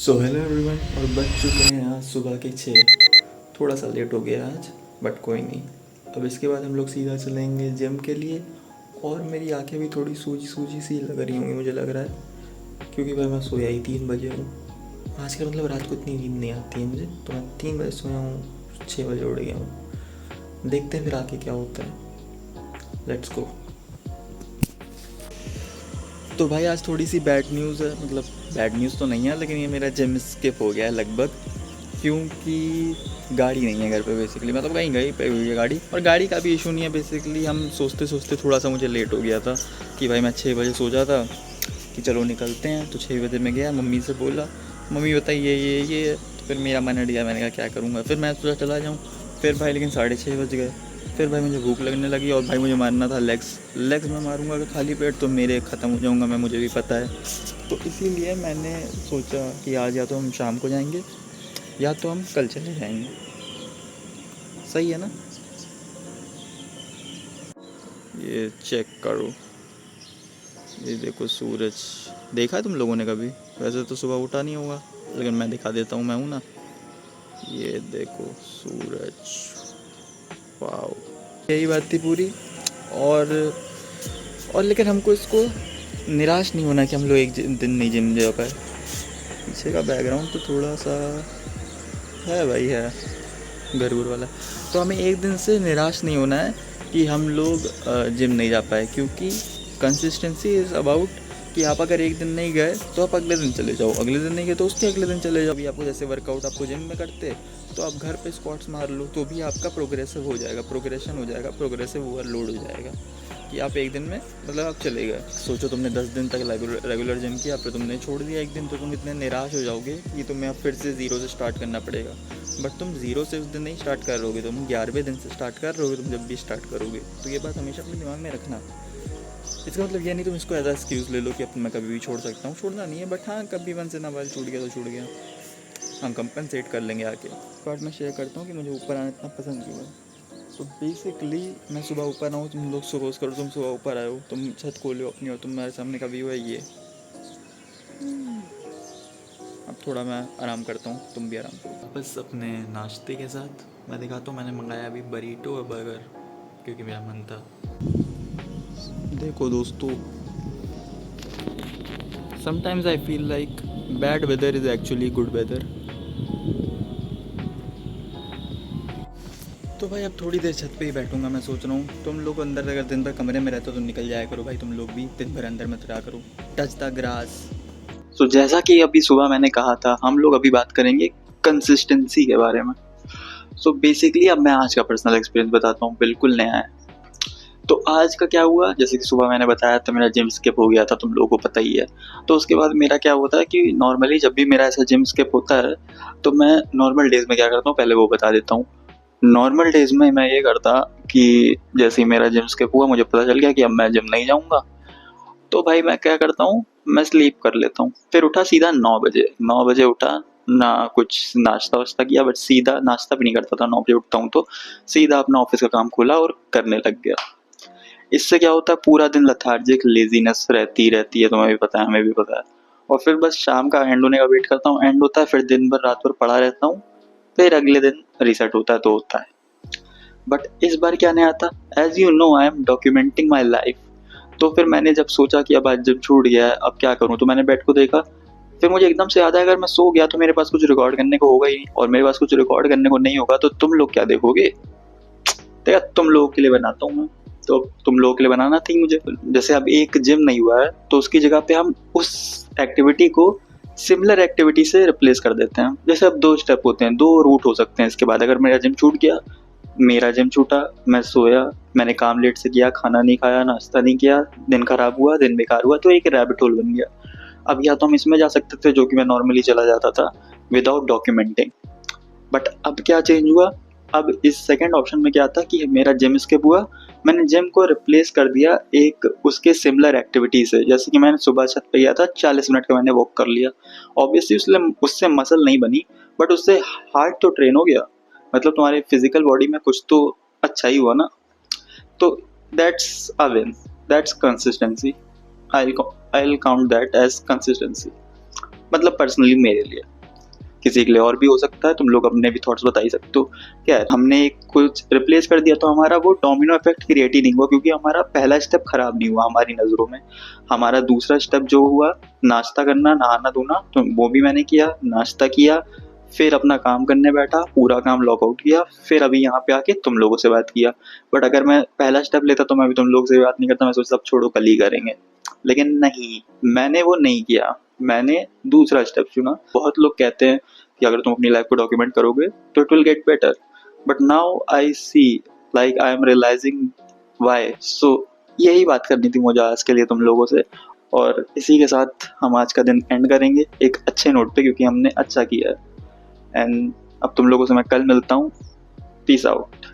So hello everyone, और बज चुके हैं आज सुबह के 6। थोड़ा सा लेट हो गया आज, बट कोई नहीं। अब इसके बाद हम लोग सीधा चलेंगे जिम के लिए। और मेरी आंखें भी थोड़ी सूजी सूजी सी लग रही होंगी, मुझे लग रहा है, क्योंकि भाई मैं सोया ही 3 बजे हूँ। आज का मतलब रात को इतनी नींद नहीं आती है मुझे, तो मैं 3 बजे सोया हूँ, 6 बजे उठ गया हूँ। देखते हैं फिर आके क्या होता है। Let's go. तो भाई आज थोड़ी सी बैड न्यूज़ है, मतलब बैड न्यूज़ तो नहीं है, लेकिन ये मेरा जिम स्किप हो गया है लगभग, क्योंकि गाड़ी नहीं है घर पे बेसिकली। मतलब कहीं पे हुई है गाड़ी, और गाड़ी का भी इशू नहीं है बेसिकली। हम सोचते सोचते थोड़ा सा मुझे लेट हो गया था कि भाई मैं 6 बजे सो जाता कि चलो निकलते हैं। तो 6 बजे मैं गया, मम्मी से बोला, मम्मी बताइए ये तो फिर मेरा मन हट गया। मैंने कहा क्या करूँगा, फिर मैं सोचा चला जाऊँ। फिर भाई लेकिन 6:30 बज गए। फिर भाई मुझे भूख लगने लगी, और भाई मुझे मारना था लेग्स में मारूंगा अगर खाली पेट तो मेरे ख़त्म हो जाऊंगा मैं, मुझे भी पता है। तो इसीलिए मैंने सोचा कि आज या तो हम शाम को जाएंगे या तो हम कल चले जाएंगे। सही है ना? ये चेक करो, ये देखो सूरज। देखा है तुम लोगों ने कभी? वैसे तो सुबह उठा नहीं होगा, लेकिन मैं दिखा देता हूँ, मैं हूँ ना। ये देखो सूरज, वाओ। यही बात थी पूरी। और लेकिन हमको इसको निराश नहीं होना कि हम लोग एक दिन नहीं जिम जा पाए। पीछे का बैकग्राउंड तो थोड़ा सा है भाई, है घर घुर वाला। तो हमें एक दिन से निराश नहीं होना है कि हम लोग जिम नहीं जा पाए, क्योंकि कंसिस्टेंसी इज़ अबाउट कि आप अगर एक दिन नहीं गए तो आप अगले दिन चले जाओ, अगले दिन नहीं गए तो उसके अगले दिन चले जाओ। अभी आपको जैसे वर्कआउट आपको जिम में करते, तो आप घर पे स्क्वाट्स मार लो तो भी आपका प्रोग्रेसिव हो जाएगा, प्रोग्रेशन हो जाएगा, प्रोग्रेसिव ओवरलोड हो जाएगा कि आप एक दिन में मतलब आप चले गए। सोचो तुमने 10 दिन तक रेगुलर जिम किया, फिर तुमने छोड़ दिया एक दिन, तो तुम इतने निराश हो जाओगे कि तुम्हें अब फिर से ज़ीरो से स्टार्ट करना पड़ेगा। बट तुम ज़ीरो से उस दिन नहीं स्टार्ट कर रहोगे, तुम 11वें दिन से स्टार्ट कर रहोगे, तुम जब भी स्टार्ट करोगे। तो ये बात हमेशा अपने दिमाग में रखना। इसका मतलब ये नहीं तुम इसको एज अ एक्सक्यूज़ ले लो कि अब मैं कभी भी छोड़ सकता हूँ, छोड़ना नहीं है। बट हाँ, कभी वन से ना वाल छूट गया तो छूट गया, हम कंपनसेट कर लेंगे आके। पार्ट मैं शेयर करता हूँ कि मुझे ऊपर आना इतना पसंद क्यों है। तो बेसिकली मैं सुबह ऊपर आऊँ, तुम लोग सपोज करो तुम सुबह ऊपर आए हो, तुम छत खोले हो अपनी और तुम्हारे सामने का व्यू है ये। अब थोड़ा मैं आराम करता हूँ, तुम भी आराम करो। बस अपने नाश्ते के साथ मैं दिखाता हूँ, मैंने मंगाया अभी बरीटो और बर्गर, क्योंकि मेरा मन था। देखो दोस्तों, sometimes I feel like bad weather is actually good weather. तो भाई अब थोड़ी देर छत पे ही बैठूंगा, मैं सोच रहा हूँ। तुम लोग अंदर अगर दिन भर कमरे में रहते हो तो निकल जाया करो भाई, तुम लोग भी दिन भर अंदर मत रहा करो। Touch the grass. तो जैसा कि अभी सुबह मैंने कहा था, हम लोग अभी बात करेंगे कंसिस्टेंसी के बारे में। सो बेसिकली अब मैं आज का पर्सनल एक्सपीरियंस बताता हूँ, बिल्कुल नया है। तो आज का क्या हुआ, जैसे कि सुबह मैंने बताया था मेरा जिम स्किप हो गया था, तुम लोगों को पता ही है। तो उसके बाद मेरा क्या होता है कि नॉर्मली जब भी मेरा ऐसा जिम स्किप होता है, तो मैं नॉर्मल डेज में क्या करता हूँ पहले वो बता देता हूँ। नॉर्मल डेज में मैं ये करता कि जैसे ही मेरा जिम स्किप हुआ, मुझे पता चल गया कि अब मैं जिम नहीं जाऊँगा, तो भाई मैं क्या करता हूँ, मैं स्लीप कर लेता हूँ। फिर उठा सीधा 9 बजे, 9 बजे उठा, ना कुछ नाश्ता वाश्ता किया, बट सीधा नाश्ता भी नहीं करता था। 9 बजे उठता हूँ तो सीधा अपना ऑफिस का काम खोला और करने लग गया। इससे क्या होता है, पूरा दिन लेथार्जिक लेजीनेस रहती है, तुम्हें भी पता है, हमें भी पता है। और फिर बस शाम का एंड होने का वेट करता हूँ, एंड होता है, फिर दिन भर रात भर पड़ा रहता हूँ, फिर अगले दिन रीसेट होता है तो होता है। बट इस बार क्या नहीं आता, as you know I am documenting my life. तो फिर मैंने जब सोचा कि अब आज जब छूट गया है अब क्या करूँ, तो मैंने बेड को देखा। फिर मुझे एकदम से याद आया, अगर मैं सो गया तो मेरे पास कुछ रिकॉर्ड करने को होगा ही नहीं, और मेरे पास कुछ रिकॉर्ड करने को नहीं होगा तो तुम लोग क्या देखोगे। देखा, तुम लोगों के लिए बनाता हूँ मैं, तो तुम लोगों के लिए बनाना थी मुझे। जैसे अब एक जिम नहीं हुआ है तो उसकी जगह पे हम उस एक्टिविटी को सिमिलर एक्टिविटी से रिप्लेस कर देते हैं। जैसे अब 2 स्टेप होते हैं, 2 रूट हो सकते हैं इसके बाद। अगर मेरा जिम छूट गया, मेरा जिम छूटा, मैं सोया, मैंने काम लेट से किया, खाना नहीं खाया, नाश्ता नहीं किया, दिन खराब हुआ, दिन बेकार हुआ, तो एक रैबिट होल बन गया। अब या तो हम इसमें जा सकते थे, जो कि मैं नॉर्मली चला जाता था विदाउट डॉक्यूमेंटिंग। बट अब क्या चेंज हुआ, अब इस सेकंड ऑप्शन में क्या था कि मेरा जिम स्किप हुआ, मैंने जिम को रिप्लेस कर दिया एक उसके सिमिलर एक्टिविटी से। जैसे कि मैंने सुबह छत पे गया था, 40 मिनट का मैंने वॉक कर लिया। ऑब्वियसली उससे मसल नहीं बनी, बट उससे हार्ट तो ट्रेन हो गया, मतलब तुम्हारे फिजिकल बॉडी में कुछ तो अच्छा ही हुआ ना। तो that's a win, that's consistency. I will count that as consistency. मतलब पर्सनली मेरे लिए, किसी के लिए और भी हो सकता है, तुम लोग अपने भी थॉट्स बता ही सकते हो। क्या है, हमने एक कुछ रिप्लेस कर दिया तो हमारा वो डोमिनो इफेक्ट क्रिएट ही नहीं हुआ, क्योंकि हमारा पहला स्टेप खराब नहीं हुआ हमारी नज़रों में। हमारा दूसरा स्टेप जो हुआ, नाश्ता करना, नहाना धोना, तो वो भी मैंने किया, नाश्ता किया, फिर अपना काम करने बैठा, पूरा काम लॉग आउट किया, फिर अभी यहाँ पे आके तुम लोगों से बात किया। बट अगर मैं पहला स्टेप लेता तो मैं अभी तुम लोगों से बात नहीं करता, मैं सोचता अब छोड़ो कल ही करेंगे। लेकिन नहीं, मैंने वो नहीं किया, मैंने दूसरा स्टेप चुना। बहुत लोग कहते हैं कि अगर तुम अपनी लाइफ को डॉक्यूमेंट करोगे तो it will get better, but now I see, like I am realising why. So यही बात करनी थी मुझे आज के लिए तुम लोगों से, और इसी के साथ हम आज का दिन एंड करेंगे एक अच्छे नोट पे, क्योंकि हमने अच्छा किया है। एंड अब तुम लोगों से मैं कल मिलता हूँ। Peace out.